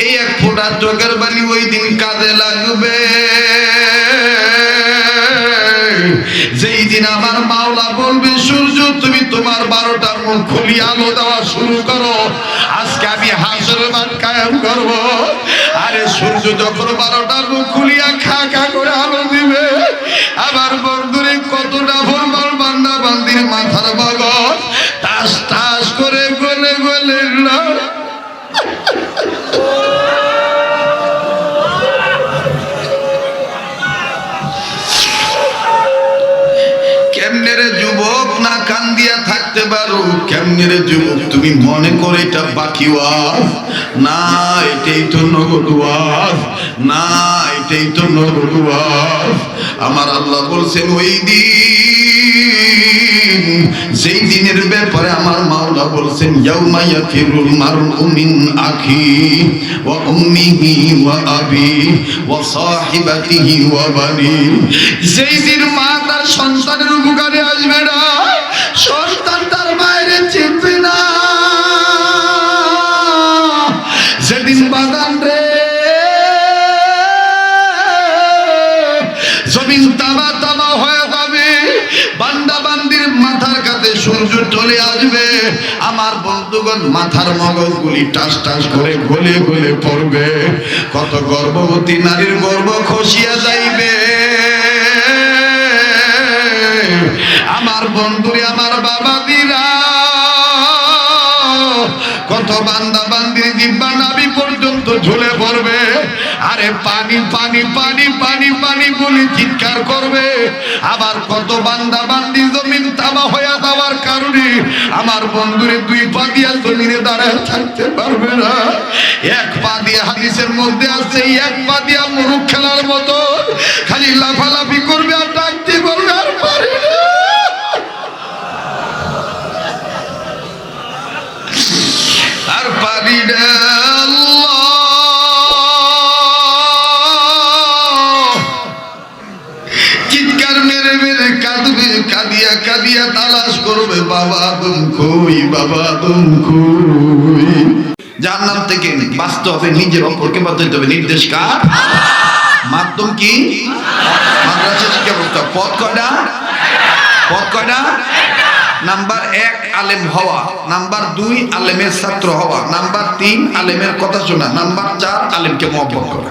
এই এক ফোঁটা চোখের পানি ওই দিন কাজে লাগবে যেই দিন আমার মাওলা বলবে সূর্য তুমি তোমার 12টার মুখ খুলিয়ে আলো দেওয়া শুরু করো, আজকে আমি হাসরের মাঠ কায়েম করব। আরে সূর্য যখন 12টার মুখ খুলিয়া খা খা করে আলো দিবে, আমার বন্ধুরে কতটা ভরবার বান্দা বান্দির মাথার মগজ টাস টাস করে গলে গলে কেমনে রে যুবক না কান দিয়া থাকতে পারো? কেমনে রে যুবক তুমি মনে করে এটা বাকি ওয়াজ না, এটাই তো নগদ ওয়াজ না, এটাই তো নগদ ওয়াজ। আমার আল্লাহ বলছেন ওই দিন, যেই দিনের ব্যাপারে আমার মাওলা বলছেন ইয়াউমা ইয়াফিরুল মারউ মিন আখি ওয়া উম্মিহি ওয়া আবি ওয়া সাহিবাতিহি ওয়া বানি। যেই দিন মা তার সন্তানের উপকারে আসবে না, সন্তান তার মায়ের চিনবে না, যেদিন বাগান রে জমিন তামা তামা হয়ে যাবে, বান্দা বান্দির মাথার কাছে সূর্য চলে আসবে, আমার বন্ধুগণ মাথার মগজগুলি টাস টাস করে গলে গলে পড়বে, কত গর্ভবতী নারীর গর্ভ খসিয়া যাইবে। আমার বন্ধুরে আমার বাবা দিরা, কত বান্দা বান্দির জিহ্বা নাভি পর্যন্ত ঝুলে পড়বে, আরে পানি পানি পানি পানি পানি বলে চিৎকার করবে। আবার কত বান্দা বান্দি জমিন তামা হয়ে যাওয়ার কারণে আমার বন্ধুরে 2 পা দিয়া জমিনে দাঁড়ায় থাকতে পারবে না, 1 পা দিয়ে হাদিসের মধ্যে আছে 1 পা দিয়া মুরুখ খেলার মতো খালি লাফালাফি করবে আর ডাকতে বলবে আর পারে না, আর পারি না। চিৎকার মেরে মেরে কাঁদবে, কাঁদিয়া কাঁদিয়া তালাশ করবে বাবা তুম কই, বাবা তুম কই। জাহান্নাম থেকে বাঁচতে হবে, নিজের অপরকে বাঁচাইতে হবে, নির্দেশ কার? মাধ্যম কি? মাদ্রাসা শিক্ষা ব্যবস্থা। পথ কয়টা? পথ কয়টা? নাম্বার 1 আলেম হওয়া, নাম্বার 2 আলেমের ছাত্র হওয়া, নাম্বার 3 আলেমের কথা শোনা, নাম্বার 4 আলেমকে মহব্বত করা,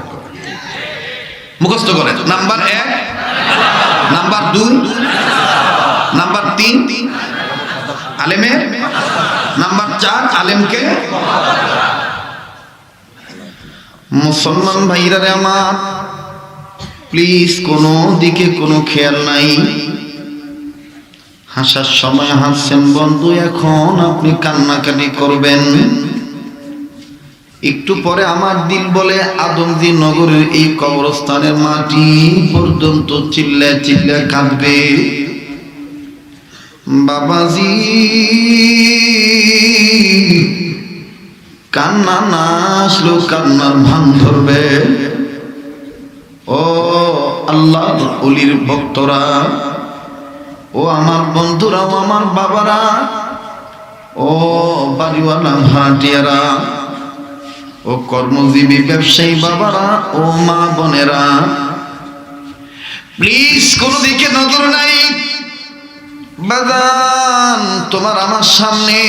মুখস্থ করে। নাম্বার 1, নাম্বার 2, নাম্বার 3 আলেমের, নাম্বার 4 আলেমকে। মুসলমান ভাইরা রে আমার, প্লিজ কোনো দিকে কোনো খেয়াল নাই। হাসার সময় হাসছেন বন্ধু, এখন আপনি কান্নাকাটি করবেন। একটু পরে আমার দিল বলে আদমজি নগরের এই কবরস্থানের মাটি পর্যন্ত চিল্লা চিল্লা কাঁদবে। বাবাজি কান্না না আসলেও কান্নার ভান ধরবে। ও আল্লাহর ওলির ভক্তরা, ও আমার বন্ধুরা, ও আমার বাবারা, ও বাড়িওয়ালা ভাটিয়ারা, ও কর্মজীবী ব্যবসায়ী বাবারা, ও মা বোনেরা, প্লিজ কোনো দিকে নজর নাই। বাজান তোমার আমার সামনে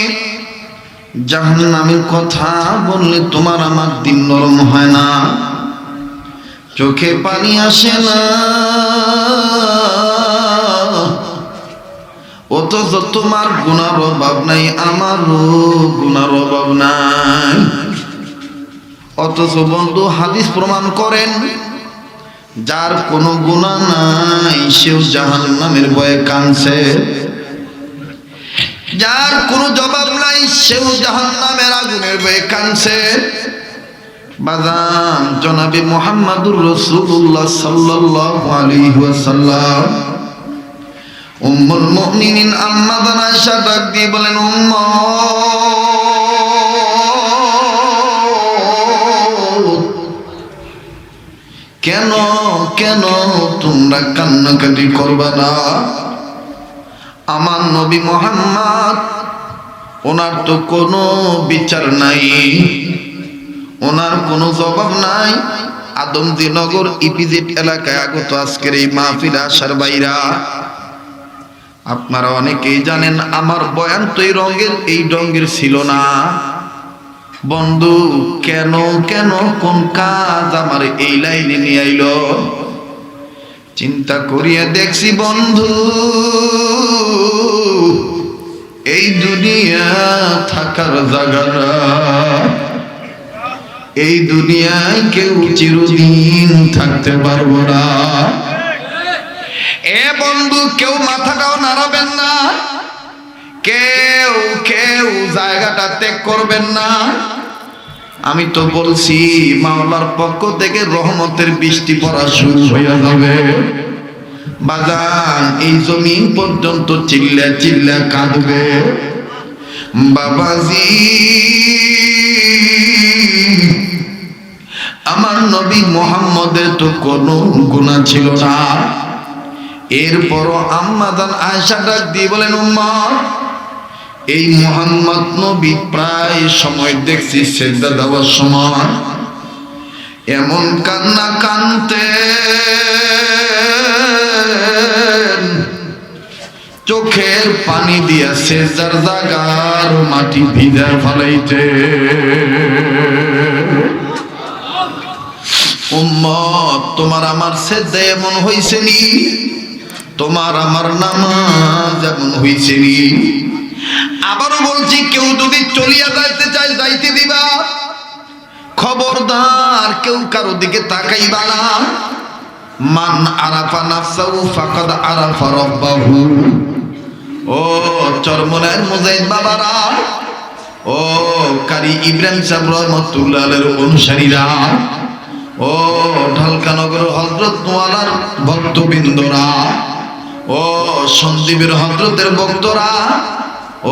জাহান্নামের কথা বললে তোমার আমার দিল নরম হয় না, চোখে পানি আসে না, অথচ তোমার গুনার অভাব নাই, আমারও গুনার অভাব নাই। অথচ বন্ধু হাদিস প্রমাণ করেন যার কোনো গুনাহ নাই সেও জাহান্নামের ভয়ে কাঁদছে, যার কোনো জবাব নাই সেও জাহান্নামের আগুনের ভয়ে কাঁদছে। বাজান জনাবে মুহাম্মদুর রাসূলুল্লাহ সাল্লাল্লাহু আলাইহি ওয়াসাল্লাম উম্মুল মুমিনিন আম্মা জান আয়েশা ডাক দিয়ে বলেন, কেন কেন তোমরা কান্নাকাটি করবা না? আমার নবী মুহাম্মদ, ওনার তো কোনো বিচার নাই, ওনার কোনো জবাব নাই। আদমদীনগর ইপিজেড এলাকায় আগত আজকের এই মাহফিলে আসার বাইরা, আপনারা অনেকেই জানেন আমার বয়ান তো এই রঙের ছিল না। বন্ধু কেন কেন কোন কাজ আমার এই লাইনে নিয়ে আইলো? চিন্তা করিয়া দেখছি বন্ধু, এই দুনিয়া থাকার জায়গা না, এই দুনিয়ায় কেউ চিরদিন থাকতে পারবো না। এ বন্ধু কেউ মাথাটাও নাড়াবেন না, কেউ কেউ জায়গাটা ত্যাগ করবেন না। আমি তো বলছি মাওলার পক্ষ থেকে রহমতের বৃষ্টি পড়া শুরু হয়ে যাবে। বাজান এই জমিন পর্যন্ত চিল্লা চিল্লা কাঁদবে। বাবাজি আমার নবী মুহাম্মদের তো কোনো গুনাহ ছিল না, এরপরও আম্মা জান আয়েশা ডাক দিয়ে বলেন, উম্মত এই মুহাম্মদ নবী প্রায় সময় দেখছি সিজদা দেওয়ার সময় এমন কান্না কাঁদতেন, চোখের পানি দিয়া সিজদার জাগার মাটি ভিজা ফেলাইতে। উম্মত তোমার আমার সিজদা এমন হইছে নি, তোমার আমার নামাজ এমন হইছে নি। আবারও বলছি কেউ যদি চলিয়া যাইতে চায় যাইতে দিবা, খবরদার কেউ কারো দিকে তাকাইবা না। মান আরাফা নাফসাহু ফাকাদ আরাফা রাব্বাহু। ও চরমনার মুজাহিদ বাবারা, ও কারি ইব্রাহিম সাহেব রহমাতুল্লাহ আলাইহির অনুসারীরা, ও ঢালকানগর হযরত নোয়ালার ভক্তবৃন্দরা, ও সন্দীপের হযরতের ভক্তরা,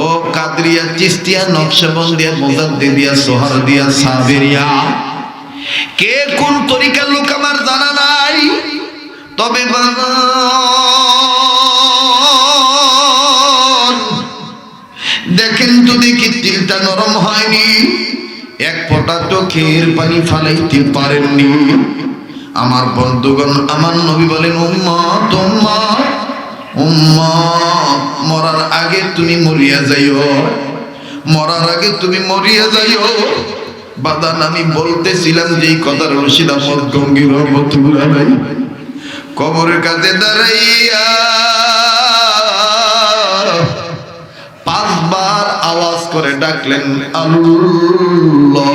ও কাদরিয়া চিশতিয়া নকশবন্দিয়া মুজাদ্দিদিয়া সোহরাদিয়া সাবেরিয়া, কে কোন তরিকার লোক আমার জানা নাই। তবে দেখেন যদি কি দিলটা নরম হয়নি, এক ফোঁটা চোখের পানি ফালাইতে পারেননি। আমার বন্ধুগণ, আমার নবী বলেন, উম্মত উম্মত উম্মত মরার আগে তুমি মরিয়া যাইও, মরার আগে তুমি মরিয়া যাইও। বাদান আমি বলতেছিলাম যে এই কথা রশিদ আহমদ গঙ্গীর রহমতুল্লাহ আলাইহি কবরের কাছে দাঁড়াইয়া 5 বার আওয়াজ করে ডাকলেন আল্লাহ।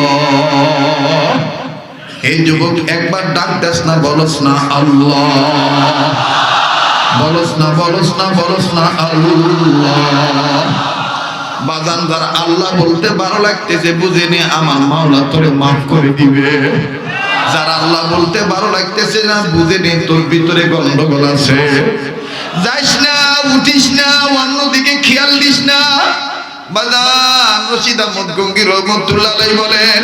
এই যুবক একবার ডাক দেস না, বলস না আল্লাহ, বলস না বলস না বলস না আল্লাহ। বাজান যারা আল্লাহ বলতে ভালো লাগতেছে বুঝে নে আমার মাওলা তোরে মাফ করে দিবে। যারা আল্লাহ বলতে ভালো লাগতেছে না বুঝে নে তোর ভিতরে গন্ডগোল আছে। যাইস না, উঠিস না, অন্যদিকে খেয়াল দিস না। বাজান রশিদ আহমদ গঙ্গীর রহমতুল্লাহ আলাইহি বলেন,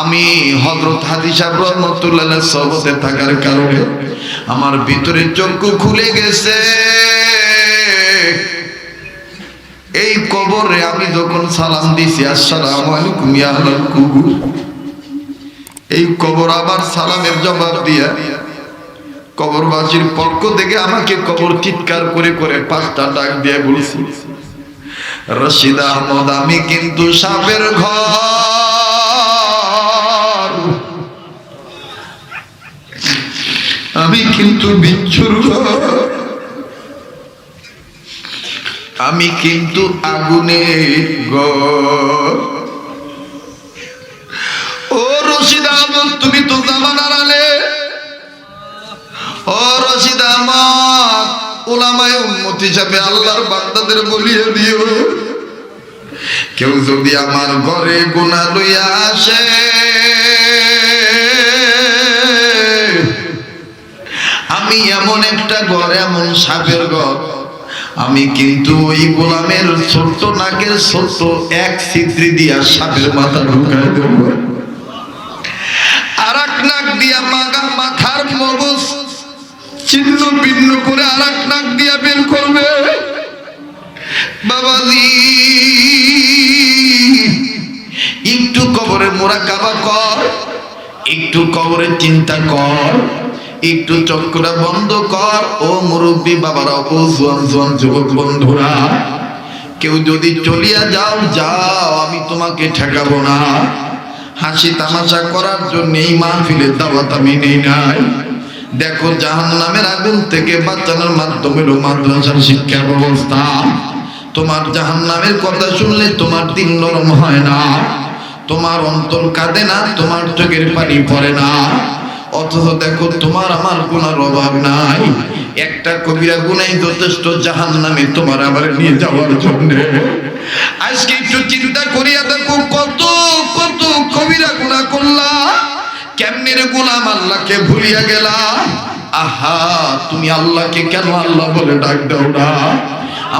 আমি হযরত হাজী সাহেব রহমতুল্লাহ আলাইহির সহবতে থাকার কারণে আমার ভিতরে চক্ষু খুলে গেছে। এই কবরে আমি যখন সালাম দিছি আসসালামু আলাইকুম ইয়া আহলাল কুবুর, এই কবর আবার সালামের জবাব দিয়া কবরবাসীর পক্ষ থেকে আমাকে কবর চিৎকার করে করে 5টা ডাক দিয়ে বলছি, রশিদ আহমদ আমি কিন্তু সাপের ঘর, আমি কিন্তু বিচ্ছুর ঘর, আমি কিন্তু আগুনের ঘর। ও রশিদ আহমদ তুমি তো জামানার আলে, ও রশিদ আহমদ উলামায়ে উম্মত হিসাবে আল্লাহর বান্দাদের বলিয়ে দিও, কেউ যদি আমার ঘরে গুনাহ লইয়া আসে আমি এমন একটা ঘর, এমন সাপের ঘর, আমি কিন্তু ওই গোলামের ছোট্ট নাকের ছোট্ট এক ছিদ্রি দিয়া সাপের মাথা ঢুকায় দেব, আর এক নাক দিয়া মাথার মগজ ছিন্ন ভিন্ন করে আর এক নাক দিয়া বের করবে। বাবাজি একটু কবরের মোরাকাবা কর, একটু কবরের চিন্তা কর, একটু চক্করা বন্ধ কর। ও মুরব্বী বাবারা, ও জোয়ান জোয়ান যুবক বন্ধুরা, কেউ যদি চলিয়া যাও যাও, আমি তোমাকে ঠেকাবো না। হাসি তামাশা করার জন্য এই মাহফিলের দাওয়াত আমি নেই নাই। দেখো, জাহান্নামের আগুন থেকে বাঁচানোর মাধ্যম হলো মাদ্রাসার শিক্ষা ব্যবস্থা। তোমার জাহান্নামের কথা শুনলে তোমার দিল নরম হয় না, তোমার অন্তর কাঁদে না, তোমার চোখের পানি পড়ে না। অথচ দেখো, তোমার আমার গুনার অভাব নাই, একটা কবিরা গুনাই যথেষ্ট জাহান্নামে তোমার আবার নিয়ে যাওয়ার জন্য। আজকে একটু চিন্তা করিয়া দেখো, কত কত কবিরা গুনাহ করলা, কেমনে রে গোলাম আল্লাহকে ভুলিয়া গেলা। আহা, তুমি আল্লাহকে কেন আল্লাহ বলে ডাক দাও না?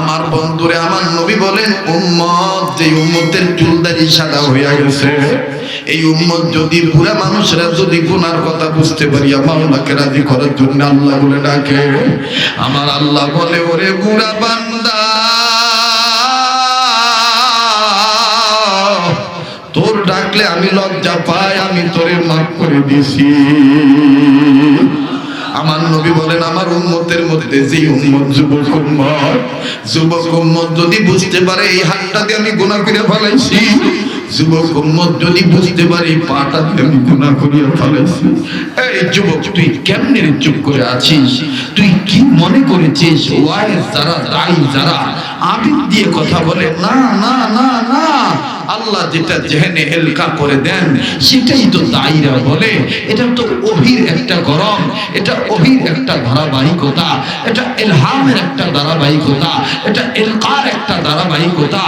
আমার বন্ধুরে, আমার নবী বলেন, উম্মত, যে উম্মতের চুলদারি সাদা হইয়া গেছে, এই উম্মত যদি বুড়া মানুষরা যদি গুনার কথা বুঝতে পারি, মাওলাকে রাজি করার জন্য আল্লাহ বলে ডাকে, আমার আল্লাহ বলে, ওরে বুড়া বান্দা, তোর ডাকলে আমি লজ্জা পাই, আমি তোরে মাফ করে দিছি। আমার নবী বলেন, আমার উম্মতের মধ্যে যে উম্মত যুবক উম্মত যদি বুঝতে পারে এই হাতটা দিয়ে আমি গুনাহ করে ফেলাইছি, যুবক উম্মত যদি বুঝতে পারে পাটা দিয়ে আমি গুনাহ করিয়া ফেলাইছি। এই যুবক, তুই কেমনে চুপ করে আছিস? তুই কি মনে করেছিস ওয়াইজ যারা, দায়ী যারা আবেগ দিয়ে কথা বলে? না না না না, আল্লাহ যেটা জেহেনে এলকা করে দেন সেটাই তো দায়ীরা বলে। এটা তো ওহির একটা গরম, এটা ওহির একটা ধারাবাহিকতা, এটা ইলহামের একটা ধারাবাহিকতা, এটা এলকার একটা ধারাবাহিকতা।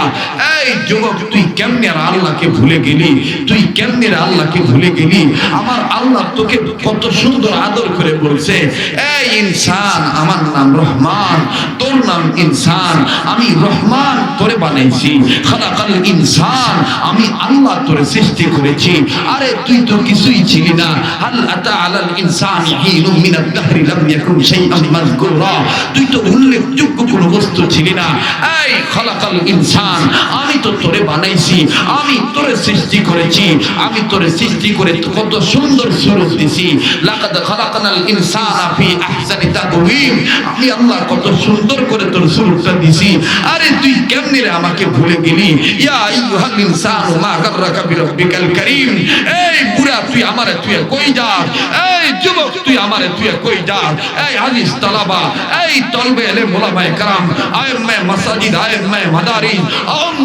এই যুবক, তুই কেমনে আল্লাহকে ভুলে গেলি? তুই কেমনে আল্লাহকে ভুলে গেলি? আমার আল্লাহ তোকে কত সুন্দর আদর করে বলছে, এই ইনসান, আমার নাম রহমান, তোর নাম ইনসান, আমি রহমান তোরে বানাইছি। খালাকাল ইনসান, আমি আল্লাহ তোরে সৃষ্টি করেছি। আরে তুই তো কিছুই ছিলি না। হাল আতা আলাল ইনসানি হিনুম মিনাদ দাহরি লাম ইয়াকুন শাইআন মাযকুরা, তুই তো উল্লেখযোগ্য কোনো বস্তু ছিলি না। এই খালাকাল ইনসান, আমি তো তোরে বানাইছি, আমি তোরে সৃষ্টি করেছি, আমি তোরে সৃষ্টি করে কত সুন্দর সুরত দিছি। লাকাদ খালাকনাল ইনসানা ফি আহসানি তাকওয়িম, আমি আল্লাহ কত সুন্দর করে তোর সুরতটা দিছি। আরে তুই কেমনে রে আমাকে ভুলে গেলি? ইয়া আইয়ুহাল ইনসানু মা গাররাকা বিরাব্বিকাল কারীম, এই বুড়া, তুই আমারে তুই কই যাস? এই যুবক, তুই আমারে তুই কই যাস? এই হাদিস তালাবা, এই তলবে এলে মোলামায়ে کرام, আইম্মে মাসাজিদ, আইম্মে মাদারিস,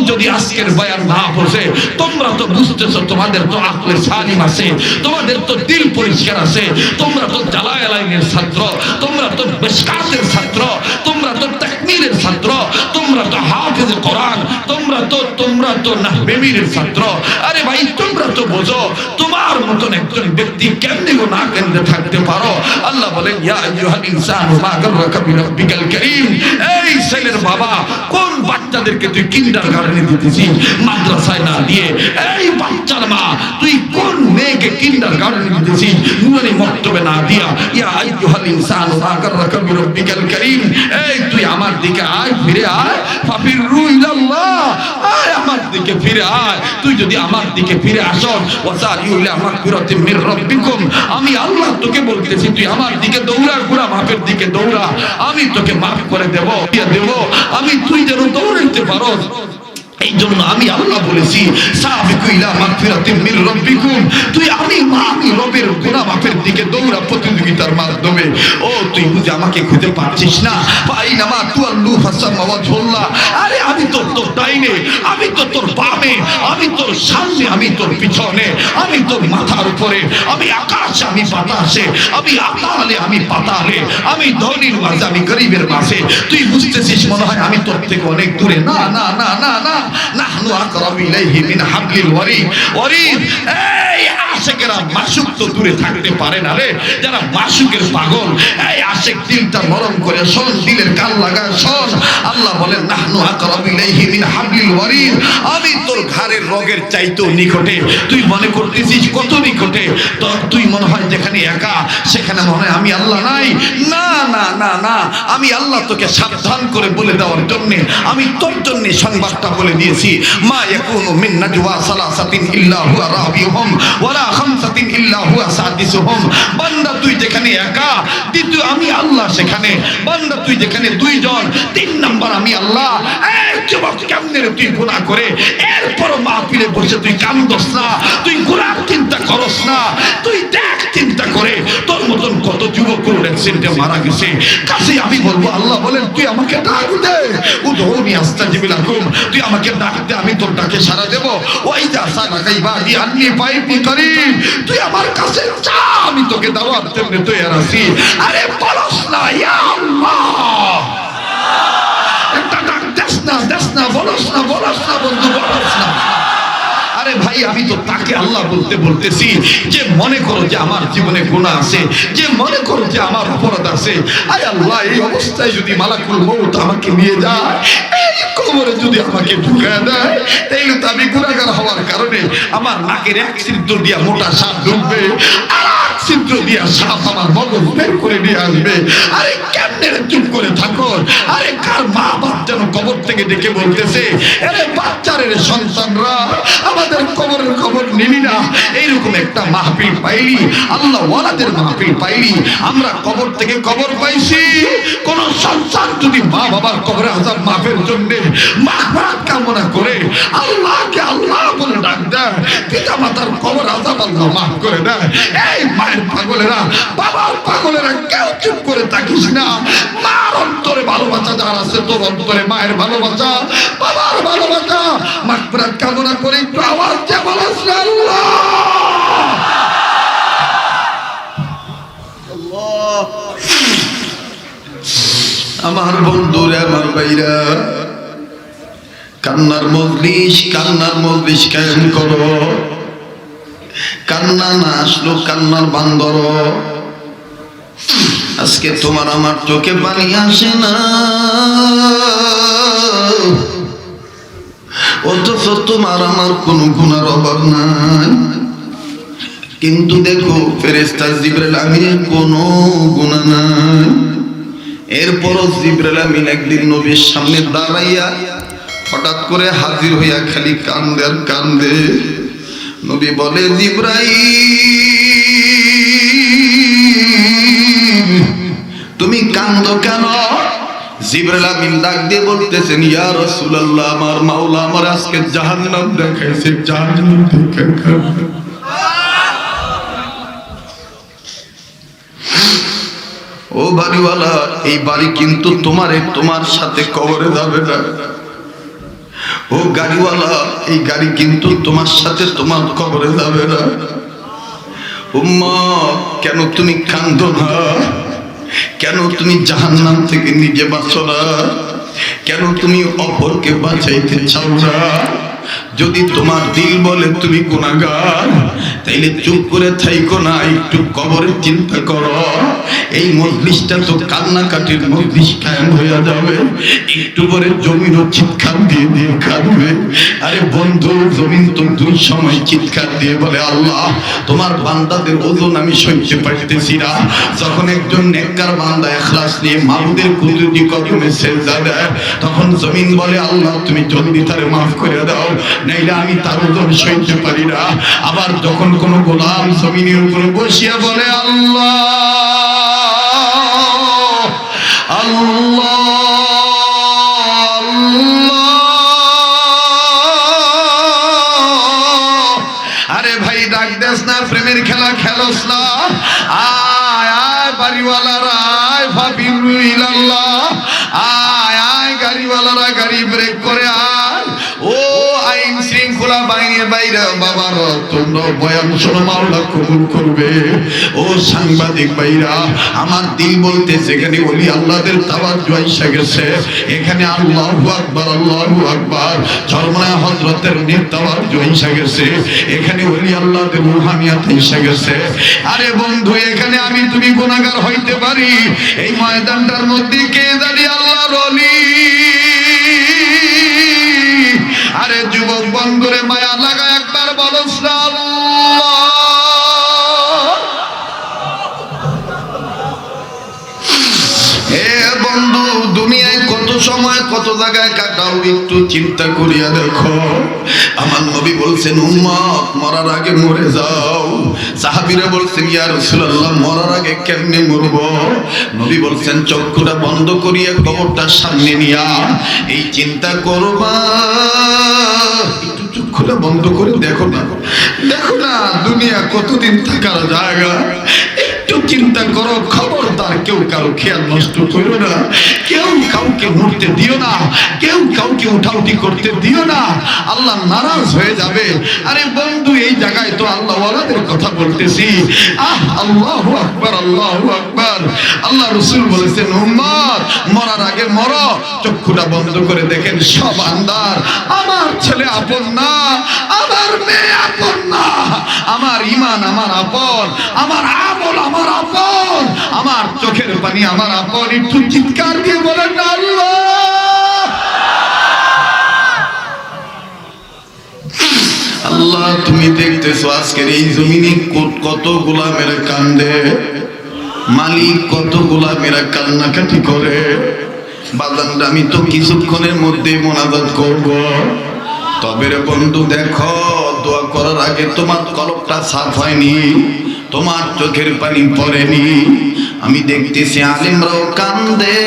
যদি আজকের বয়ান না বসে, তোমরা তো বুঝতেছো, তোমাদের তো আকলে সালিম আছে, তোমাদের তো দিল পরিষ্কার আছে, তোমরা তো জালালাইনের ছাত্র, তোমরা তো মিশকাতের ছাত্র, তোমরা তো তাকমীলের ছাত্র, তোমরা তো হাফেজ কোরআন, তোমরা তো নাহবীর ছাত্র। আরে ভাই, তোমরা তো বোঝো, তোমার মতন একজন ব্যক্তি কেমনে গো না কেন্দ্রে থাকতে পারো? আল্লাহ বলেন, ইয়া আইয়ুহাল ইনসানু মা গাররাকা বিরাব্বিকাল কারীম, এই ছেলের বাবা, কোন বাচ্চাদেরকে তুই কিন্ডারগার্টেনে দিতেছিস, মাদ্রাসায় না দিয়ে? এই বাচ্চার মা, তুই কোন মেয়েকে কিন্ডারগার্টেনে দিতেছিস, নুরানি মক্তবে না দিয়া? ইয়া আইয়ুহাল ইনসানু মা গাররাকা বিরাব্বিকাল কারীম, এই তুই আমার দিকে আয়, ফিরে আয়, ফাফিরু ইলাল্লাহ, আয় আমার দিকে ফিরে আয়। তুই যদি আমার দিকে ফিরে আসস, ওয়াসারিউ ইলা মাগফিরাতিম মির রাব্বিকুম, আমি আল্লাহ তোকে বলতেছি, তুই আমার দিকে দৌড়া, গুনাহ মাফের দিকে দৌড়া, আমি তোকে মাফ করে দেব, আমি, তুই যেন দৌড়াইতে পারস। এই জন্য আমি আল্লাহ বলেছি, সাবিকু ইলা মাগফিরাতিম মির রাব্বিকুম, তুই আমি রবের গুনাহ মাফের দিকে দৌড়া প্রতিযোগিতার মাধ্যমে। ও তুই বুঝে আমাকে খুঁজে পাচ্ছিস না? ফাইনামা তুআল্লু ফাসাম্মা ওয়াজহুল্লাহ, আরে আমি তো তোর ডাইনে, আমি তো তোর বামে, আমি তোর সামনে, আমি তোর পিছনে, আমি তোর মাথার উপরে, আমি আকাশে, আমি বাতাসে, আমি আকালে, আমি পাতালে, আমি ধনীর মাঝে, আমি গরিবের মাঝে। তুই বুঝতেছিস মনে হয় আমি তোর থেকে অনেক দূরে। না না না না না, নাহনু আকরাবু ইলাইহি মিন হাবলিল ওয়ারিদ। এই আশিকেরা মাসুক তো দূরে থাকতে পারে না রে, যারা মাসুকের পাগল। এই আশিক দিলটা নরম করে শোন, দিলের কান লাগায় শোন। আল্লাহ বলেন, নাহনু আকরাবু ইলাইহি মিন হাবলিল ওয়ারিদ, আমি তোর ঘাড়ের রগের চাইতেও নিকটে। তুই মনে করতেছিস কত নিকটে? তুই মনে হয় যে যেখানে একা সেখানে মনে হয় আমি আল্লাহ নাই। না না না না, আমি আল্লাহ তোকে সাবধান করে বলে দেওয়ার জন্য আমি তোর জন্য সংবাদটা বলে দিয়েছি। মা ইয়াকুনু মিন নাজওয়া সালাসাতিন ইল্লা হুয়া রাবিউহুম ওয়ালা খামসাতিন ইল্লা হুয়া সাদিসুহুম। বান্দা তুই যেখানে একা, দ্বিতীয় আমি আল্লাহ সেখানে। বান্দা তুই যেখানে দুইজন, তিন নাম্বার আমি আল্লাহ। এক যুবক কেমনে তুই গুনাহ করে এরপর মাহফিলে বসে তুই কান্দস না, তুই গুনাহ চিন্তা করস না? তুই দেখ চিন্তা করে তোর মতন কত যুবক কোন অ্যাক্সিডেন্টে মারা গেছে। কাছে আমি বলবো আল্লাহ বলেন তুই আমাকে ডাক দে, উদউনি আস্তাজিব লাকুম, তুই আমাকে ডাক দে আমি তোর ডাকে সাড়া দেব। ওই যা সালাকা ইবাদি আন্নি ফাইনি করিম, তুই আমার কাছে চা আমি তোকে দাওয়াত দেতে তৈরি আছি। আরে বলস না ইয়া আল্লাহ, একটা ডাক দেস না বলস না বন্ধু বলস না। আরে ভাই আমি তো তাকে আল্লাহ বলতে বলতেছি যে মনে করো যে আমার জীবনে গুনাহ আছে, যে মনে করো যে আমার অপরাধ আছে। আয় আল্লাহ এই অবস্থায় যদি মালাকুল মউত আমাকে নিয়ে যায়, এই কবরে যদি আমাকে ঢুকায় দেয়, তাইলে তো আমি গুনাহগার হওয়ার কারণে আমার নাকের এক ছিদ্র দিয়া মোটা সাপ ঢুকবে, আর এক ছিদ্র দিয়া সাপ আমার মগজ বের করে নিয়ে আসবে। আরে কেমনে চুপ করে থাকো? আরে কার মা বাপ যেন কবর থেকে ডেকে বলতেছে, আরে বাচ্চারের সন্তানরা আমাদের কবরের খবর নিবি না। এইরকম একটা মাহফিল পাইলি, আল্লাহ ওয়ালাদের মাহফিল পাইলি। আমরা কবর থেকে কবর পাইছি। কোন সন্তান যদি মা বাবার কবরে আযাব মাফের জন্য মাগফিরাত কামনা করে আল্লাহকে আল্লাহ বলে ডাক দেয়, পিতা মাতার কবর আযাব আল্লাহ মাফ করে দেয়। এই মায়ের পাগলেরা, বাবার পাগলেরা, কেউ চুপ করে থাকিস না। মার অন্তরে ভালোবাসা যার আছে, তোর অন্তরে মায়ের ভালোবাসা, বাবার ভালোবাসা, মাগফিরাত কামনা করে একটু আওয়াজ দিয়ে বলস না আল্লাহ। আমার বন্ধুরা, আমার ভাইরা, কান্নার মজলিস কায়েম করো। কান্না না আসলো কান্নার বান্দর। আজকে তোমার আমার চোখে পানি আসে না, অথচ তোমার আমার কোন গুনার অভাব নাই। কিন্তু দেখো ফেরেশতা জিবরাইল আমিনের কোনো গুনাহ নাই। এরপরও জিবরাইল আমিন একদিন নবীর সামনে দাঁড়াইয়া হঠাৎ করে হাজির হইয়া খালি কান্দে আর কান্দে। নবী বলে, জিবরাইল তুমি কান্দো কেন? জিবরাইল আমিন ডাক দিয়ে বলতেছেন, ইয়া রাসূলুল্লাহ, আমার মাওলা আমার আজকে জাহান্নাম দেখাইছে, জাহান্নাম দেখাইছে। ও বাড়িওয়ালা, এই বাড়ি কিন্তু তোমার সাথে কবরে যাবে না। ও গাড়িওয়ালা, এই গাড়ি কিন্তু তোমার সাথে তোমার কবরে যাবে না। উম্মত, কেন তুমি কান্দো না? কেন তুমি জাহান্নাম থেকে নিজে বাঁচো না? কেন তুমি অপরকে বাঁচাইতে চাও না? যদি তোমার দিল বলে তুমি গুনাহগার, তাইলে চুপ করে থাইকো না, একটু কবরের চিন্তা করো। এই মজলিসটা তো কান্নাকাটির মজলিস কায়েম হয়ে যাবে। একটু পরে জমিনও চিৎকার দিয়ে দিয়ে কাঁদবে। আরে বন্ধু, জমিন তো দুই সময় চিৎকার দিয়ে বলে, আল্লাহ তোমার বান্দাদের ওজন আমি সইতে পারতেছি না। যখন একজন নেককার বান্দা ইখলাস নিয়ে মাবুদের কুদরতি কদমে সেজদা দেয়, তখন জমিন বলে, আল্লাহ তুমি জলদি তারে মাফ করে দাও, নাইলে আমি তার ওজন সইতে পারি না। আবার যখন কোন গোলাম জমিনের উপরে বসিয়া বলে, আল্লাহ আল্লাহ আল্লাহ, আরে ভাই ডাক দেস না, প্রেমের খেলা খেলোস না। আয় আয় বাড়িওয়ালারা, আয় ফাবিরু ইলাল্লাহ, আয় আয় গাড়িওয়ালারা, গাড়ি ব্রেক করে আয়। ও আইন শৃঙ্খলা বাহিনীর বাইরে বাবার, তোমরা বয়ান শোনো, মাওলা কবুল করবে। ও সাংবাদিক ভাইরা, আমার দিল বলতে যেখানে ওলি আল্লাহদের তাওয়াজ্জু আইসা গেছে, এখানে আল্লাহু আকবার আল্লাহু আকবার চরমনায় হযরতের তাওয়াজ্জু আইসা গেছে, এখানে ওলি আল্লাহদের রুহানিয়াত আইসা গেছে। আরে বন্ধু, এখানে আমি তুমি গুনাহগার হইতে পারি, এই ময়দানটার মধ্যে কে জানি আল্লাহর ওলি। আরে যুবক বন্ধুরে মায়া লাগা একবার বলো আল্লাহ। কত জায়গায় কাটাও, একটু চিন্তা করিয়া দেখো। আমার নবী বলছেন উম্মত মরার আগে মরে যাও। সাহাবীরা বলছেন ইয়া রাসূলুল্লাহ মরার আগে কেমনে মরব? নবী বলছেন চক্ষুটা বন্ধ করিয়া কবরটার সামনে নিয়া এই চিন্তা করবা। একটু চক্ষুটা বন্ধ করে দেখো না, দেখো না দুনিয়া কতদিন থাকার জায়গা। একটু চিন্তা করো, খবরদার কেউ কারো খেয়াল নষ্ট করো না, কেউ কাউকে মরতে দিও না, কেউ কাউকে উঠাউঠি করতে দিও না, আল্লাহ নারাজ হয়ে যাবে। আরে বন্ধু এই জায়গায় তো আল্লাহ ওয়ালাদের কথা বলতেছি। আল্লাহু আকবার, আল্লাহু আকবার। আল্লাহ রাসূল বলেছেন উম্মত মরার আগে মরো, চক্ষুটা বন্ধ করে দেখেন সব আন্দার। আমার ছেলে আপন না, আমার মেয়ে আপন না, আমার ঈমান আমার আপন, আমার আমল আমার আপন, আমার চোখের পানি আমার আপন। একটু চিৎকার দিয়ে বলেন না আল্লাহ। আল্লাহ তুমি দেখতেছো আজকের এই জমিনে কত গোলামের কান্দে, মালিক কত গোলামেরা কান্নাকাটি করে। বাজান আমি তো কিছুক্ষণের মধ্যে মোনাজাত করব, তবে রে বন্ধু দেখো দোয়া করার আগে তোমার কলবটা সাফ হয়নি, তোমার চোখের পানি পড়েনি। আমি দেখতেছি আলেমরাও কান্দে,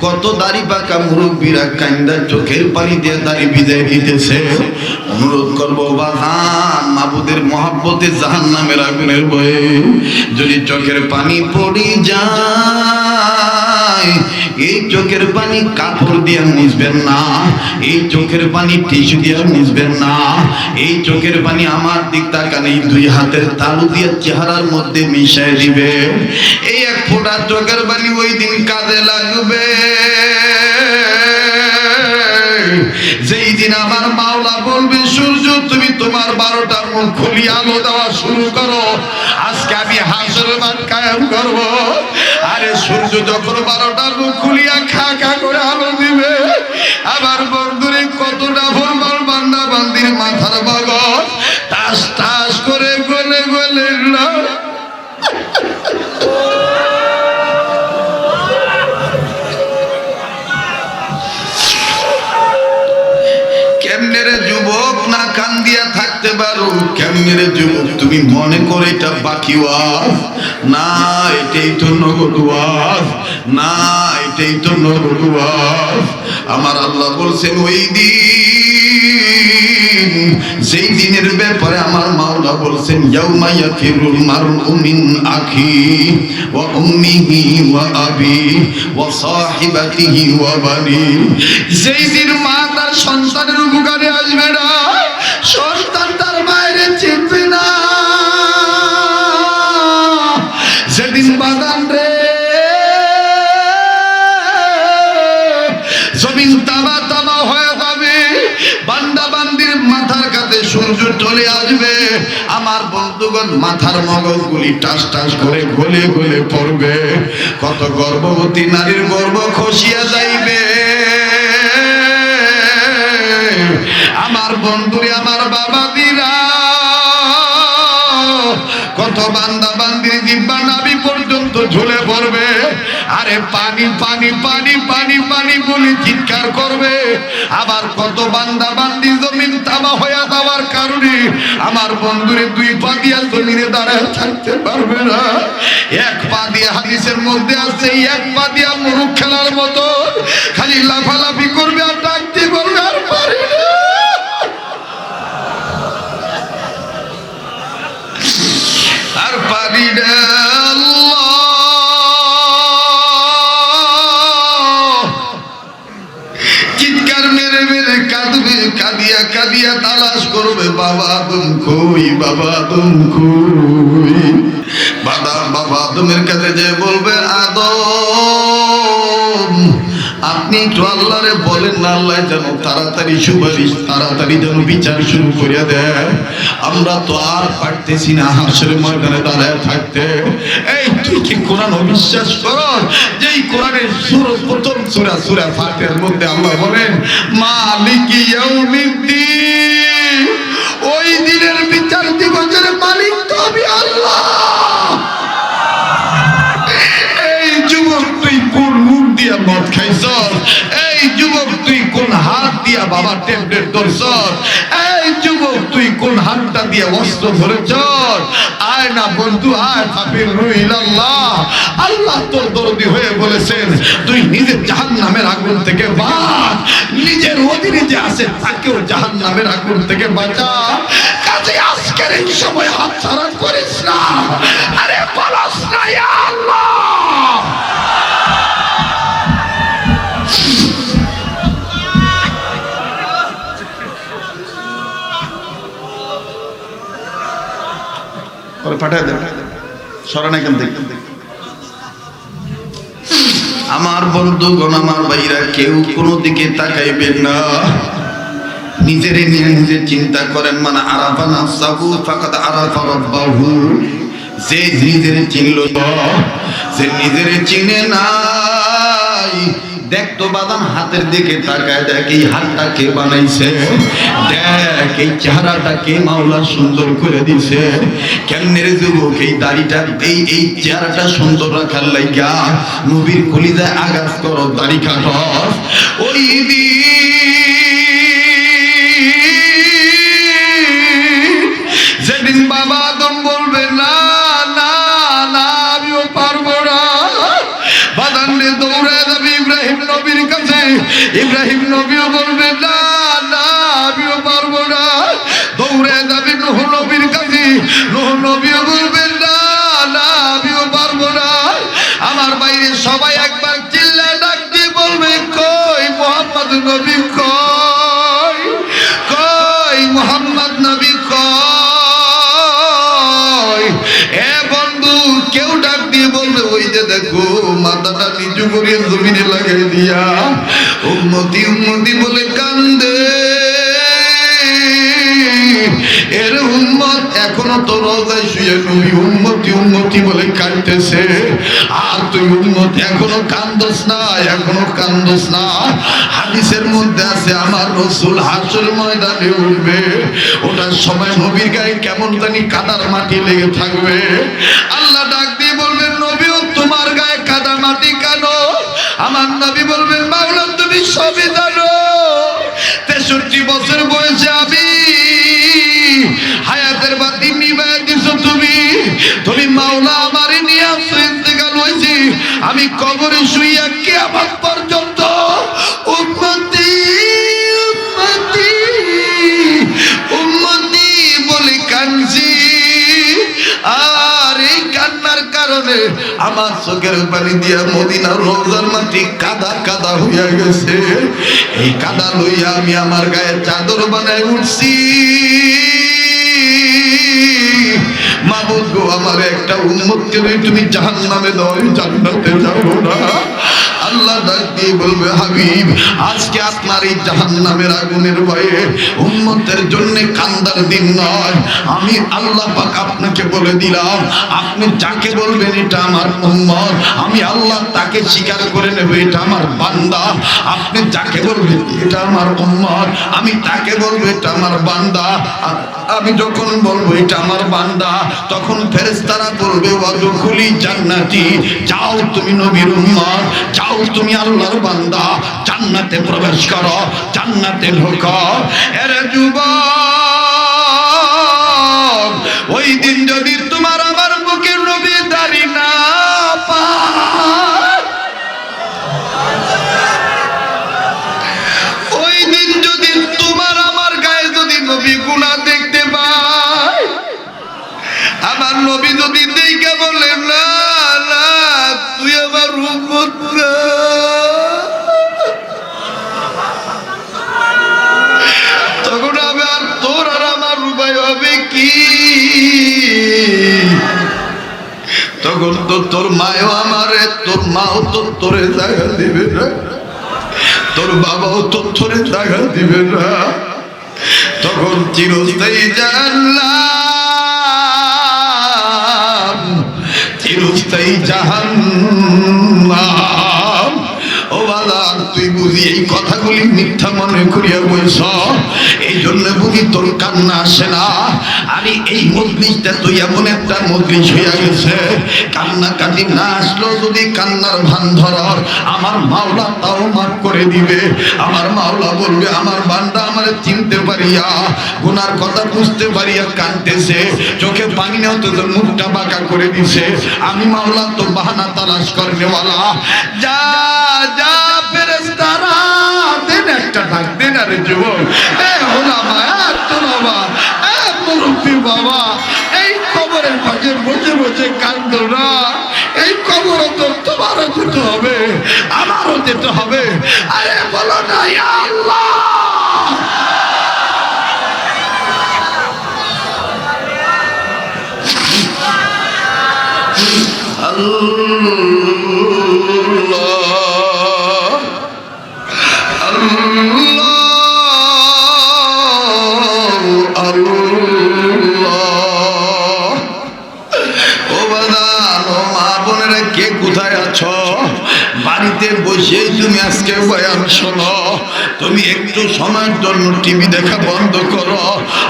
কত দাড়ি পাকা মুরব্বীরা কান্দা চোখের পানি দিয়ে দাড়ি ভিজাই দিতেছে। অনুরোধ করবো বাজান মাবুদের মহাব্বতে জাহান্নামের আগুনের ভয়ে যদি চোখের পানি পড়ি যায়, এই চোখের পানি কাপড় দিয়ে মুছবেন না, এই চোখের পানি টিস্যু দিয়ে মুছবেন না, এই চোখের পানি আমার দিক তাকান এই দুই হাতের তালু দিয়ে চেহারার মধ্যে মিশাই দিবে। এই এক ফোঁটা চোখের পানি ওই দিন কাজে লাগবে যেই দিন আমার মাওলা বলবে সূর্য তুমি তোমার 12টার মুখ খুলি আলো দেওয়া শুরু করো, আজকে আমি হাসরের মাঠ কায়েম করব। আরে সূর্য যখন 12টার মুখ খুলিয়া খা খা করে আলো দিবে, আবার বন্ধুরে কতটা ভরবার বান্দা বান্দির মাথার মগজ টাস টাস করে গলে গলে কেমনে রে যুবক না কান দিয়া থাকতে পারো? কেমনে রে যুবক তুমি মনে করে এটা বাকি ওয়াজ না, এটাই তো নগদ ওয়াজ না, এটাই তো নগদ ওয়াজ। আমার আল্লাহ বলছেন ওই দিন, যেই দিনের ব্যাপারে আমার মাওলা বলছেন ইয়াউমা ইয়াফিরুল মারউ মিন আখি ওয়া উম্মিহি ওয়া আবি ওয়া সাহিবাতিহি ওয়া বানি। যেই দিন মা তার সন্তানের উপকারে আসবে না, সন্তান তার মায়ের চিনবে না, যেদিন বাগান রে জমিন তামা তামা হয়ে যাবে, বান্দা বান্দির মাথার কাছে সূর্য চলে আসবে। আমার বন্ধুগণ মাথার মগজগুলি টাস টাস করে গলে গলে পড়বে, কত গর্ভবতী নারীর গর্ভ খসিয়া যাইবে। আমার বন্ধুরে আমার বাবা দিরা কত বান্দা বান্দির জিহ্বা নাভি পর্যন্ত ঝুলে পড়বে। আরে পানি পানি পানি পানি পানি বলে চিৎকার করবে। আবার কত বান্দা বান্দি জমিন তামা হয়ে যাওয়ার কারণে আমার বন্ধুরে দুই পা দিয়া জমিনে দাঁড়ায় থাকতে পারবে না। এক পা দিয়ে হাদিসের মধ্যে আছে এক পা দিয়া মুরুখ খেলার মতো খালি লাফালাফি করবে আর ডাকতে বলবে আর পারে না। আর পারি না চিৎকার মেরে মেরে কাঁদবে, কাঁদিয়া কাঁদিয়া তালাশ করবে বাবা আদম কই, বাবা আদম কই। বাবা আদমের কাছে যে বলবে আদম আপনি একটু আল্লাহরে বলেন না, আল্লাহ যেন তাড়াতাড়ি সুপারিশ তাড়াতাড়ি যেন বিচার শুরু করিয়া দেয়। আমরা তো আর পারতেছি না হাসরের ময়দানে দাঁড়ায় থাকতে। এই তুই কি কোরআন অবিশ্বাস করো? যেই কোরআনের প্রথম সূরা সূরা ফাতিহার মধ্যে আল্লাহ বলেন মালিকি ইয়াউমিদ্দিন, ওই দিনের বিচার দিবসের মালিক তো আমি আল্লাহ। এই যুবক তুই কোন মুখ দিয়ে ট্যাবলেট ধরছ? এই যুবক, তুই কোন হাতটা দিয়ে অস্ত্র ধরেছ? আয় না বন্ধু, আয় ফাফিরু ইলাল্লাহ। আল্লাহ তোর দরদি হয়ে বলেছেন, তুই নিজে জাহান্নামের আগুন থেকে বাঁচ, নিজের অধীনে যে আছে তাকেও জাহান্নামের আগুন থেকে বাঁচা। কাজে আজকের এই সময় হাতছাড়া করিস না। আরে বলস না ইয়া আল্লাহ। পাঠায় দেন, সরান এখান থেকে। আমার বন্ধুগণ, আমার ভাইরা, কেউ কোনো দিকে তাকাইবেন না। নিজের নিয়ে নিজে চিন্তা করেন। মানে আরাফা নাফসাহু ফাকাদ আরাফা রাব্বাহু। যে নিজের চিনল, যে নিজের চিনে নাই, দেখ তো বাদাম হাতের দিকে তাকায়, দেখ এই হাতটা কে বানাইছে, দেখ এই চেহারাটা কে মাওলা সুন্দর করে দিছে। কেমনে রে যুবক, এই দাড়িটা, এই চেহারাটা সুন্দর রাখার লাইগা নবীর কলিজায় আঘাত করো, দাড়ি কাটো। ওই যেদিন বাবা আদম বলবে না না না, আমিও পারবো না, বাদানে দৌড়ে যাবে ইব্রাহিম নবীর কাছে। ইব্রাহিম নবীও বলবে না না, আমিও পারবো না, দৌড়ে যাবে নূহ নবীর কাছে। নূহ নবীও বলবে না না, আমিও পারবো না। আমার বাইরে সবাই একবার চিল্লায় ডাক দিয়ে বলবে, কই মুহাম্মদ নবী, কই কই মুহাম্মদ নবী, কই। এ বন্ধু, কেউ ডাক দিয়ে বলবে, ওই যে দেখো মাথাটা নিচু করে জমিনে লাগাই দিয়া উম্মতি উম্মতি বলে কান্দে। এর উম্মত এখনো তো রোজায় শুয়ে নবী উম্মতি উম্মতি বলে কাঁদতেছে, আর তুই উম্মত এখনো কান্দস না, এখনো কান্দস না। হাদিসের মধ্যে আছে, আমার রাসূল হাসর ময়দানে উঠবে, ওটার সময় নবীর গায়ে কেমন জানি কাদার মাটি লেগে থাকবে। আল্লাহ ডাক দিয়ে বলবেন, নবী তোমার গায়ে কাদা মাটি কেন? আমার নবী বলবেন, মাওলা তুমি সবই জানো। 63 বছর বয়সে আমি হায়াতের বাতি নিভায় দিছো তুমি। তুমি মাওলা আমারে নিয়ে আসছো, ইন্তেকাল হয়েছি, আমি কবরে শুইয়া কিয়ামত পর্যন্ত উম্মতি উম্মতি উম্মতি বলে কাঁদছি। আর এই কান্নার কারণে আমার চোখের পানি দিয়া মদিনার রওজার মাটি কাদা কাদা হইয়া গেছে। এই কাদা লইয়া আমি আমার গায়ে চাদর বানায় উঠছি। মাবুদ গো, আমার একটা উম্মতকে তুমি জাহান্নামে দাও, জান্নাতে যাবো না। আল্লাহ ডাক দিয়ে বলবে, হাবিব আজকে আপনার এই জাহান্নামের আগুনের ভয়ে উম্মতের জন্য কান্দার দিন নয়। আমি আল্লাহ পাক আপনাকে বলে দিলাম, আপনি যাকে বলবেন এটা আমার উম্মত, আমি আল্লাহ তাকে স্বীকার করে নেব এটা আমার বান্দা। আপনি যাকে বলবেন এটা আমার উম্মত, আমি তাকে বলবো এটা আমার বান্দা। আমি যখন বলবো এটা আমার বান্দা, তখন ফেরেশতারা বলবে, ওয়াদখুলি জান্নাতি, যাও তুমি নবীর উম্মত, যাও তুমি আল্লাহর বান্দা, জান্নাতে প্রবেশ করো, জান্নাতে ঢোকো। এরে যুবক, ওই দিন যদি তোমার আমার বুকের নবী দাড়ি না পায়, ওই দিন যদি তোমার আমার গায়ে যদি নবী গুনাহ দেখতে পায়, আমার নবী যদি দেখে বলে না না তুই আমার উম্মত না, তখন আবার তোর আর আমার উপায় হবে কি? তখন তো তোর মায়ও আমারে, তোর মাও তো তোরে জায়গা দিবে না, তোর বাবাও তো তোরে জায়গা দিবে না। তখন চিরস্থায়ী জাহান্নাম, চিরস্থায়ী জাহান্নাম। ও বাজার, তুই বুঝি এই কথাগুলি মিথ্যা মনে করিয়া বলছ, এই জন্য বুঝি তোর কান্না আসে না। আরে এই মজলিসটা তুই এমন একটা মজলিস হইয়া গেছে, কান্না কাটি না আসলো যদি কান্নার ভান ধরার, আমার মাওলা তাও মাফ করে দিবে। আমার মাওলা বলবে, আমার বান্দা আমার আমারে চিনতে পারিয়া, গুনার কথা বুঝতে পারিয়া কাঁদতেছে, চোখে পানি নেও তো মুখটা বাঁকা করে দিছে। আমি মাওলা তো বাহানা তালাশ করনেওয়ালা। যা যা ফেরেশতারা, দেন একটা ডাক, দেন আরে যুবক, এ ওলামা, তোলাবা, এ মুরব্বি বাবা, এই কবরের পাশে বসে বসে কান্দো না। এই কবরও তো তোমারও যেতে হবে, আমারও যেতে হবে। আরে বলো না ইয়া আল্লাহ। কে কোথায় আছো? বাড়িতে বসে তুমি আজকে বয়ান শোনো। তুমি একটু সময়ের জন্য টিভি দেখা বন্ধ করো।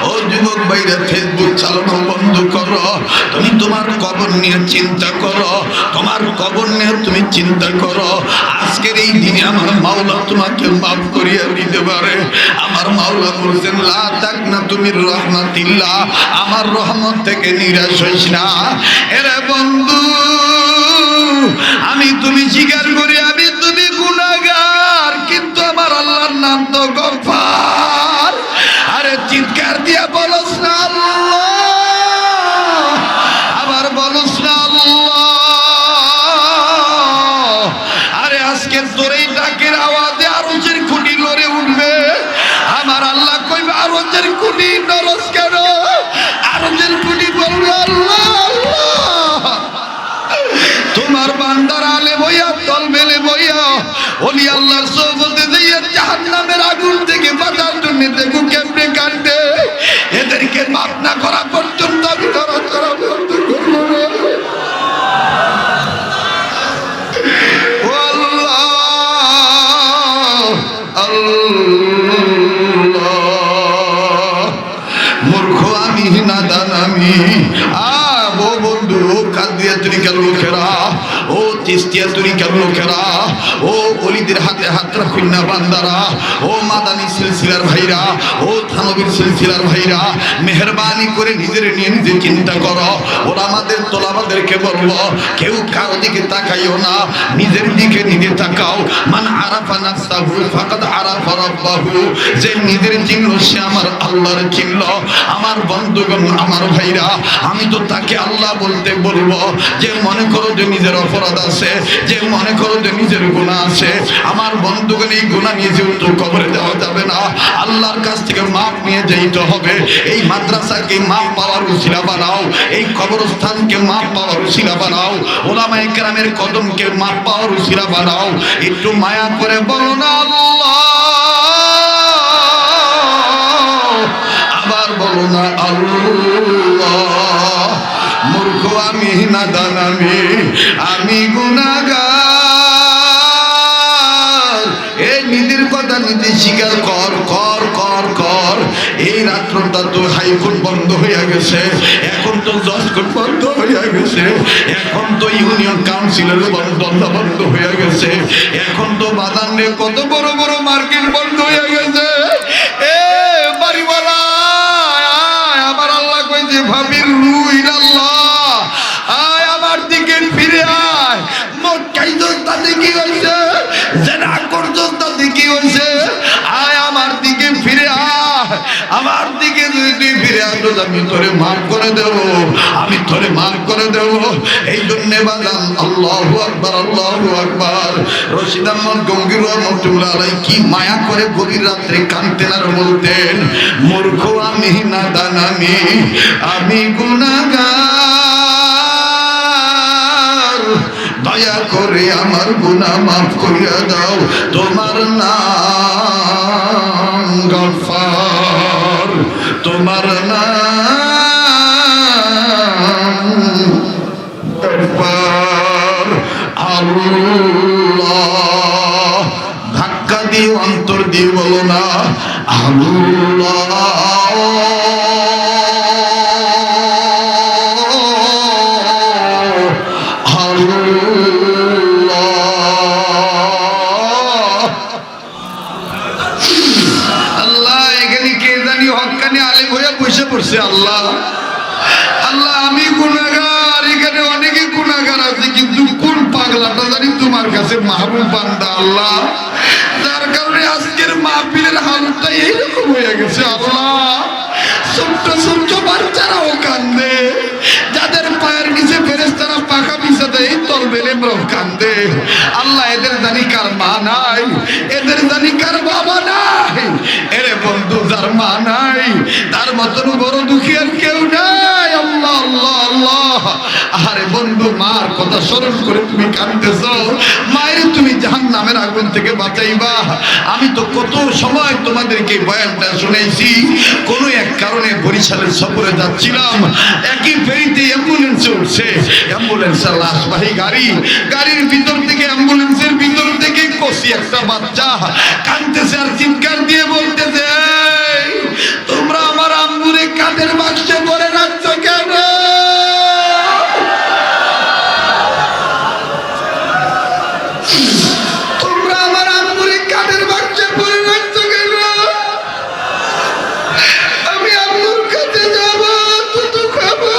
ও যুবক ভাইরা, ফেসবুক চালানো বন্ধ করো। তুমি তোমার কবর নিয়ে চিন্তা করো, তোমার কবর নিয়ে তুমি চিন্তা করো। আজকের এই দিনে আমার মাওলা তোমাকে মাফ করিয়া দিতে পারে। আমার মাওলা বলছেন, লা তাকনাতু মির রাহমাতিল্লাহ, আমার রহমত থেকে নিরাশ হইস না। এরে বন্ধু, আমি তুমি স্বীকার করি আমি তুমি গুনাহগার, কিন্তু আমার আল্লাহর নাম তো গফফার। আরে চিৎকার দিয়া বলস না আল্লাহ, আবার বলস না আল্লাহ। আরে আজকে তোর এই ডাকের আওয়াজে আরশের খুঁটি লড়ে উঠবে। আমার আল্লাহ কইবে, আরশের খুঁটি নরস কেন? আরশের খুঁটি বলবে আল্লাহ আল্লাহ। তোমার বান্দার আলে বইয়া, তল মেলে বইয়া, ওলি আল্লাহর সোহবতে যাইয়া জাহান্নামের আগুন থেকে বাঁচার জন্য দেখো কেমনে কাঁদে। এদেরকে মাফ না করা পর্যন্ত আমি ধরা ধরা বন্ধ করবো না। ও আল্লাহ আল্লাহ, মূর্খ আমি, নাদান আমি। ও বন্ধু, ও কাদিয়া তরিকার লোকেরা, ও চিস্তিয়া তরিকার লোকেরা, ও ওলিদের হাতে হাত রাখুন না বান্দারা, ও মাদানী সিলসিলার ভাইরা, ও থানবীর সিলসিলার ভাইরা, মেহেরবানি করে নিজের নিয়ে নিজে চিন্তা করো। ওরা আমাদের তোলাবাদেরকে বলবো, কেউ কারো দিকে তাকাইও না, নিজের দিকে নিজে তাকাও। মান আরাফা নাফসাহু ফাকাদ আরাফা রাব্বাহু, যে নিজের চিনল সে আমার আল্লাহর চিনল। আমার বন্ধুগণ, আমার ভাইরা, আমি তো তাকে আল্লাহ বলতে বলবো যে মনে করো যে নিজের অপরাধ আছে, যে মনে করো যে নিজের গুনাহ আছে। আমার বন্ধুগণ, এই গুনাহ নিয়ে যেহেতু কবরে যাওয়া যাবে না, আল্লাহর কাছ থেকে মাপ নিয়ে যেতে হবে। এই মাদ্রাসাকে মাপ পাওয়ার উসিলা বানাও, এই কবরস্থানকে মাপ পাওয়ার উসিলা বানাও, ওলামায়ে কেরামের কদমকে মাপ পাওয়ার উসিলা বানাও। একটু মায়া করে বলো না আল্লাহ, আবার বলো না আল্লাহ। মূর্খ আমি, নাদান আমি, আমি গুনাহগার। এই নিজের কথা নিজে স্বীকার কর কর কর কর। এই রাত্রটা তো হাইকোর্ট বন্ধ হইয়া গেছে, এখন তো জজ কোর্ট বন্ধ হইয়া গেছে, এখন তো ইউনিয়ন কাউন্সিলের বন্ধ হইয়া গেছে, এখন তো বাদানে কত বড় বড় মার্কেট বন্ধ হইয়া গেছে। এ বাড়িওয়ালা, আমার আল্লাহ কইছে, ভাবির রুহ ইলাল্লাহ, আয় আমার দিকে ফিরে আয়। মক্কাইছস তাতে কি হইছে? জেনা করছস তাতে কি হইছে? আয় আমার দিকে ফিরে আয়। আমার দিকে যদি তুই ফিরে আসিস, আমি তোরে মাফ করে দেব, আমি তোরে মাফ করে দেব। এই জন্যে বাজান, আল্লাহু আকবার, আল্লাহু আকবার। রশিদ আহমদ গঙ্গির রহমতুল্লাহ আলাইহি কি মায়া করে গভীর রাত্রে কাঁদতেন আর বলতেন, মূর্খ আমি, নাদান আমি, আমি গুনাহগার, দয়া করে আমার গুনাহ মাফ করিয়া দাও। তোমার নাম গফফার, তোমার নাম গফফার। আল্লাহ, ধাক্কা দিয়ে অন্তর দিয়ে বলো না আল্লাহ। অধিকার আছে, কিন্তু কোন পাগলাটা জানি তোমার কাছে মাহবুব বান্দা আল্লাহ, যার কারণে আজকের মাহফিলের হালটা এইরকম হয়ে গেছে আল্লাহ। ছোট্ট ছোট্ট বাচ্চারাও কান্দে, যাদের পায়ের নিচে ফেরেশতারা পাখা বিছা দেয় তল বেলে কান্দে। আল্লাহ, এদের জানি কার মা নাই, এদের জানি কার বাবা নাই। এরে বন্ধু, যার মা নাই তার মতন বড় দুঃখী আর কেউ নাই। আল্লাহ আল্লাহ আল্লাহ। আরে বন্ধু, মার কথা স্মরণ করে তুমি কাঁদতেছ, মায়ের তুমি জাহান্নামের আগুন থেকে বাঁচাইবা। আমি তো কত সময় তোমাদেরকে বয়ানটা শুনেছি। কোনো এক কারণে বরিশালের সফরে যাচ্ছিলাম, একই ফেরিতে অ্যাম্বুলেন্স উঠছে, অ্যাম্বুলেন্সের লাশবাহী গাড়ি, গাড়ির ভিতর থেকে অ্যাম্বুলেন্সের ভিতর থেকে কষি একটা বাচ্চা কাঁদতেছে আর চিৎকার দিয়ে বলতেছে, তোমরা আমার আম্মুরে কাঁধের বাক্সে ভরে রাখছো কেন? তোমরা আমার আম্মুরে কাঁধের বাক্সে ভরে রাখছো কেন? আমি আম্মুর কাছে যাব, দুধ খাবো।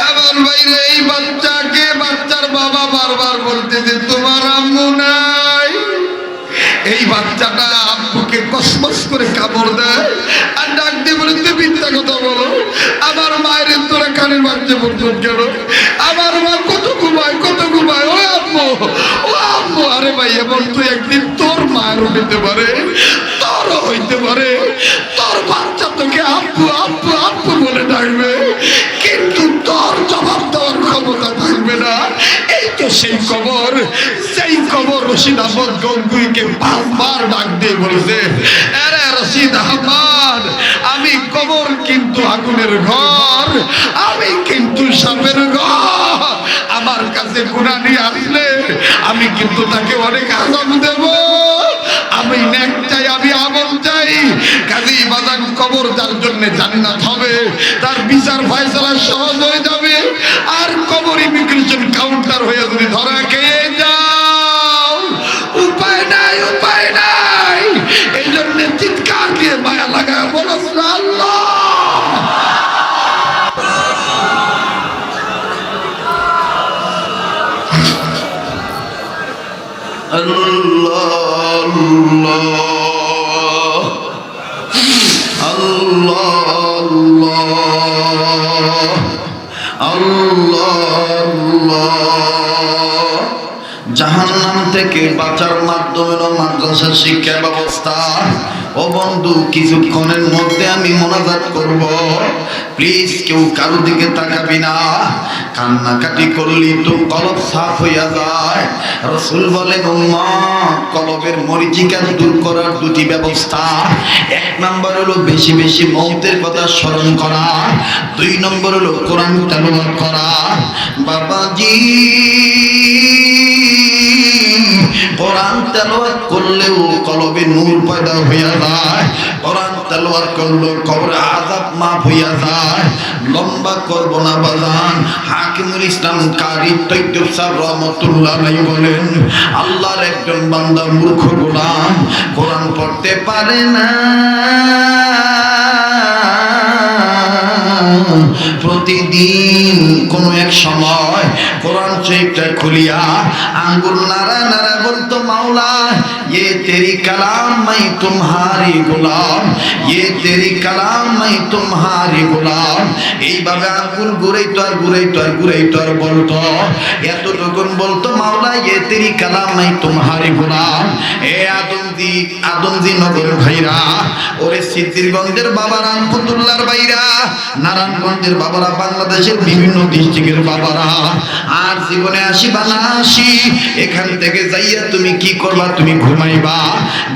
আমার বাইরে এই বাচ্চাকে, বাচ্চার বাবা বারবার বলতেছে তোমার আম্মু নাই। এই বাচ্চাটা আব্বুকে কসমস করে কামড় দেয় আর ডাক দিয়ে বলে তুমি মিথ্যা কথা বলো, আমার মায়ের তোরা কানের বাচ্চা পড়তো কেন? আমার মা কত ঘুমায়, কত ঘুমায়। ও আম্মু, ও আম্মু। আরে ভাই, এমন তো একদিন তোর মায়ের হইতে পারে, তোরও হইতে পারে, তোর বাচ্চা তোকে আব্বু আব্বু আব্বু বলে ডাকবে, কিন্তু তোর জবাব দেওয়ার ক্ষমতা থাকবে না। এই তো সেই কবর, সেই কবর রশিদ আহমদ গঙ্গুইকে বারবার ডাক দিয়ে বলেছে, আরে রশিদ আহমদ, আমি কবর কিন্তু আগুনের ঘর, আমি কিন্তু সাপের ঘর। আমার কাছে গুনাহ নিয়ে আসলে আমি কিন্তু তাকে অনেক আযাব দেব। আমি নেক চাই, আমি আমল চাই। কাজেই বাজান, কবর যার জন্য জান্নাত হবে, তার বিচার ফয়সালা সহজ হয়ে যাবে। আর কবর ইমিগ্রেশন কাউন্টার হয়ে যদি ধরা খেয়ে যাও, উপায় নাই, উপায় নাই। এই জন্য চিৎকার দিয়ে মায়া লাগায় বলো আল্লাহ। আল্লাহ আল্লাহ আল্লাহ। জাহান্নাম থেকে বাঁচার মাধ্যম হলো মাদ্রাসার শিক্ষা ব্যবস্থা। ও বন্ধু, কিছুক্ষণের মধ্যে আমি মোনাজাত করব, প্লিজ কেউ কারো দিকে তাকাবি না। কান্নাকাটি করলি তো কলব সাফ হইয়া যায়। রাসূল বলেন, উম্মত, কলবের মরিচিকা দূর করার দুটি ব্যবস্থা। এক নম্বর হলো বেশি বেশি মওতের কথা স্মরণ করা, দুই নম্বর হলো কোরআন তেলাওয়াত করা। বাবাজি, কোরআন তেলাওয়াত করলেও কলবে নূর পয়দা হইয়া যায়। কোরআন তেলাওয়াত করলে কবরে আযাব মাফ হইয়া যায়। লম্বা করব না বাজান। হাকিমুল ইসলাম কারি তৈয়ব সাহেব রহমাতুল্লাহ আলাইহি বলেন, আল্লাহর একজন বান্দা মূর্খ গোলাম, কোরআন পড়তে পারে না, প্রতিদিন কোনো এক সময় কোরআন শরীফটা খুলিয়া আঙ্গুল নাড়া নাড়া বলতো, মাওলা ये तेरी कलाम मैं तुम्हारी गुलाम, ये तेरी कलाम मैं तुम्हारी गुलाम। এইভাবে আঙ্গুল ঘুরাইতো আর ঘুরাইতো আর ঘুরাইতো আর বলতো, এতটুকুন বলতো, মাওলা ये तेरी कलाम मैं तुम्हारी गुलाम। এ আদমজি নগর ভাইরা, ওরে সিদ্ধিরগঞ্জের বাবা রামপুতুল্লাহর ভাইরা, নারায়ণগঞ্জের বাবারা, বাংলাদেশের বিভিন্ন ডিস্ট্রিক্টের বাবারা, আর জীবনে আসি বা না আসি, এখান থেকে যাইয়া তুমি কি করবা? তুমি ঘুমাইবা।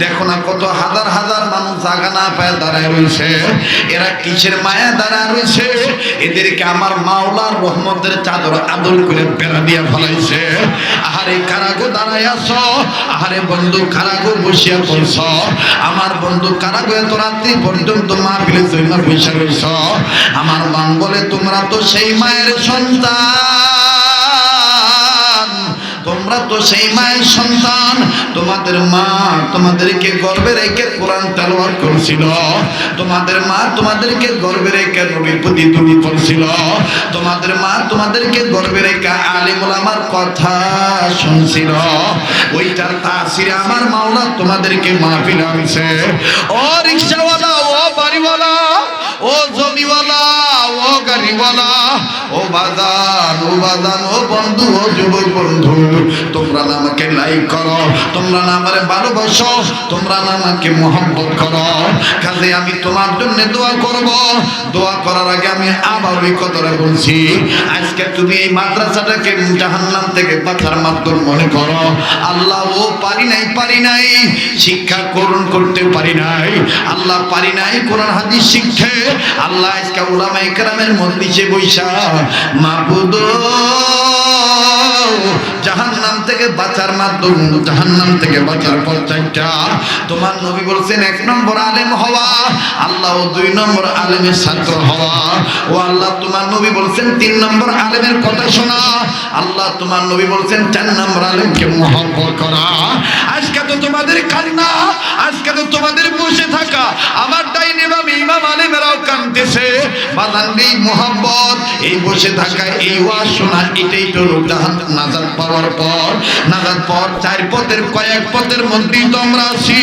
দেখো না কত হাজার হাজার মানুষ জায়গা না পায় দাঁড়ায় রয়েছে। এরা কিসের মায়া দাঁড়ায় রয়েছে? এদেরকে আমার মাওলার রহমতের চাদর আদর করে বেড়া দিয়া ফেলাইছে। আহারে কারাগো দাঁড়ায় আছো, আহারে বন্ধু কারাগো বসিয়া পড়ছ, আমার বন্ধু কারাগো এত রাত্রি পর্যন্ত মাহফিলে জন্য বসে রয়েছ। আমার মান বলে, তোমরা তো সেই মায়ের সন্তান, তোমরা তো সেই মায়ের সন্তান, তোমাদের মা তোমাদেরকে গর্ভে রেখে কোরআন তেলাওয়াত করছিল, তোমাদের মা তোমাদেরকে গর্ভে রেখে নবীর প্রতি দুরূদ পড়ছিল, তোমাদের মা তোমাদেরকে গর্ভে রেখে আলেম ওলামার কথা শুনছিল, ওইটার তাসিরে আমার মাওলা তোমাদেরকে মাহফিল আনছে। ও রিকশাওয়ালা, ও বাড়িওয়ালা, ও জমিওয়ালা, ও গাড়িওয়ালা, ও বাজান, ও বাজান, ও বন্ধু, ও যুবক বন্ধু, তোমরা না আমাকে লাইক করো, তোমরা না আমারে ভালোবাসো, তোমরা না আমাকে মহব্বত করো, কাজে আমি তোমার জন্য দোয়া করব। দোয়া করার আগে আমি আবার ওই কথাটা বলছি, আজকে তুমি এই মাদ্রাসাটাকে জাহান্নাম থেকে বাঁচার মাধ্যম মনে করো। আল্লাহ ও পারি নাই শিক্ষা করণ করতে পারি নাই, আল্লাহ পারি নাই কোরআন হাদিস শিক্ষে, আল্লাহ আজকে উলামায়ে কেরামের মজলিসে বৈশা মাবুদ জাহান্নাম থেকে বাঁচার মাধ্যম, জাহান্নাম থেকে বাঁচার পথটা তোমার নবী বলছেন, 1 নম্বর আলেম হওয়া, আল্লাহ 2 নম্বর আলেমের ছাত্র হওয়া। ও আল্লাহ তোমার নবী বলছেন 3 নম্বর আলেমের কথা শোনা, আল্লাহ তোমার নবী বলছেন 4 নম্বর আলেমকে মহব্বত করা। আজকে তো তোমাদের কান্না, আজকে তো তোমাদের বসে থাকা, আমার ডাইনে বামে ইমাম আলেমেরাও কাঁদতেছে, বাদানবি মহব্বত, এই বসে থাকা, এই ওয়াজ শোনা, এটাই তো নাজাত পাওয়ার পর, নাজাত পর 4 পথের কয়েক পথের মধ্যেই তো আমরা আছি।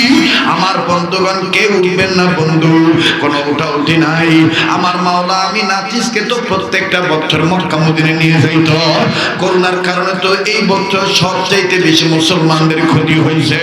আমার বন্ধুগণ কেউ উঠবেন না বন্ধু, কোনো উঠা উঠি নাই। আমার মাওলা আমি নাচিসকে তো প্রত্যেকটা বছর মক্কা মদিনে নিয়ে যাইত, করোনার কারণে তো এই বছর সবচাইতে বেশি মুসলমানদের ক্ষতি হয়েছে।